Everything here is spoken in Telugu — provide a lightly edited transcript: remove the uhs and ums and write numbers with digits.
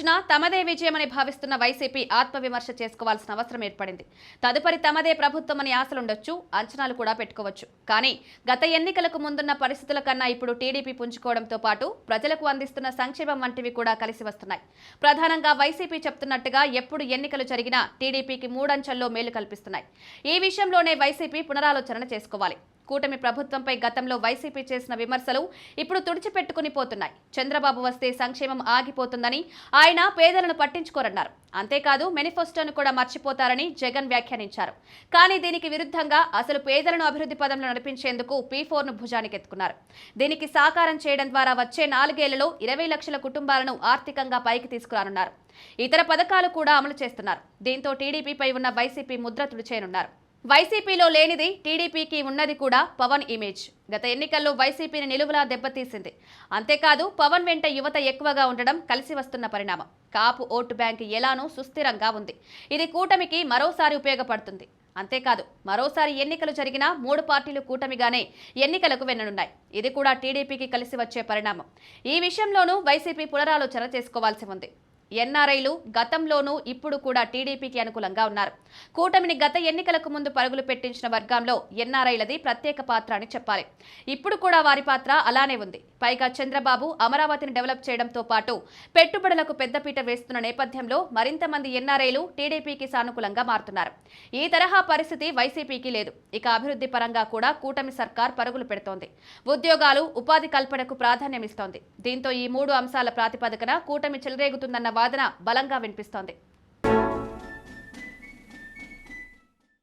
వచ్చినా తమదే విజయమని భావిస్తున్న వైసీపీ ఆత్మవిమర్శ చేసుకోవాల్సిన అవసరం ఏర్పడింది. తదుపరి తమదే ప్రభుత్వమని ఆశలుండొచ్చు, అంచనాలు కూడా పెట్టుకోవచ్చు. కానీ గత ఎన్నికలకు ముందున్న పరిస్థితుల కన్నా ఇప్పుడు టీడీపీ పుంజుకోవడంతో పాటు ప్రజలకు అందిస్తున్న సంక్షేమం వంటివి కూడా కలిసి వస్తున్నాయి. ప్రధానంగా వైసీపీ చెప్తున్నట్టుగా ఎప్పుడు ఎన్నికలు జరిగినా టీడీపీకి మూడంచెల్లో మేలు కల్పిస్తున్నాయి. ఈ విషయంలోనే వైసీపీ పునరాలోచన చేసుకోవాలి. కూటమి ప్రభుత్వంపై గతంలో వైసీపీ చేసిన విమర్శలు ఇప్పుడు తుడిచిపెట్టుకుని పోతున్నాయి. చంద్రబాబు వస్తే సంక్షేమం ఆగిపోతుందని, ఆయన పేదలను పట్టించుకోరన్నారు. అంతేకాదు మేనిఫెస్టోను కూడా మర్చిపోతారని జగన్ వ్యాఖ్యానించారు. కానీ దీనికి విరుద్ధంగా అసలు పేదలను అభివృద్ధి పదంలో నడిపించేందుకు P4ను భుజానికెత్తుకున్నారు. దీనికి సాకారం చేయడం ద్వారా వచ్చే 4 ఏళ్లలో 20 లక్షల కుటుంబాలను ఆర్థికంగా పైకి తీసుకురానున్నారు. ఇతర పథకాలు కూడా అమలు చేస్తున్నారు. దీంతో టీడీపీపై ఉన్న వైసీపీ ముద్ర తుడిచేయనున్నారు. వైసీపీలో లేనిది టీడీపీకి ఉన్నది కూడా పవన్ ఇమేజ్. గత ఎన్నికల్లో వైసీపీని నిలువులా దెబ్బతీసింది. అంతేకాదు పవన్ వెంట యువత ఎక్కువగా ఉండడం కలిసి వస్తున్న పరిణామం. కాపు ఓటు బ్యాంకు ఎలానూ సుస్థిరంగా ఉంది. ఇది కూటమికి మరోసారి ఉపయోగపడుతుంది. అంతేకాదు మరోసారి ఎన్నికలు జరిగినా 3 పార్టీలు కూటమిగానే ఎన్నికలకు వెన్ననున్నాయి. ఇది కూడా టీడీపీకి కలిసి వచ్చే పరిణామం. ఈ విషయంలోనూ వైసీపీ పునరాలోచన చేసుకోవాల్సి ఉంది. ఎన్ఆర్ఐలు గతంలోనూ ఇప్పుడు కూడా టీడీపీకి అనుకూలంగా ఉన్నారు. కూటమిని గత ఎన్నికలకు ముందు పరుగులు పెట్టించిన వర్గంలో ఎన్ఆర్ఐలది ప్రత్యేక పాత్ర అని చెప్పాలి. ఇప్పుడు కూడా వారి పాత్ర అలానే ఉంది. పైగా చంద్రబాబు అమరావతిని డెవలప్ చేయడంతో పాటు పెట్టుబడులకు పెద్దపీట వేస్తున్న నేపథ్యంలో మరింత మంది ఎన్ఆర్ఐలు టీడీపీకి సానుకూలంగా మారుతున్నారు. ఈ తరహా పరిస్థితి వైసీపీకి లేదు. ఇక అభివృద్ధి పరంగా కూడా కూటమి సర్కార్ పరుగులు పెడుతోంది. ఉద్యోగాలు, ఉపాధి కల్పనకు ప్రాధాన్యమిస్తోంది. దీంతో ఈ 3 అంశాల ప్రాతిపదికన కూటమి చెలరేగుతుందన్న వాదన బలంగా వినిపిస్తోంది.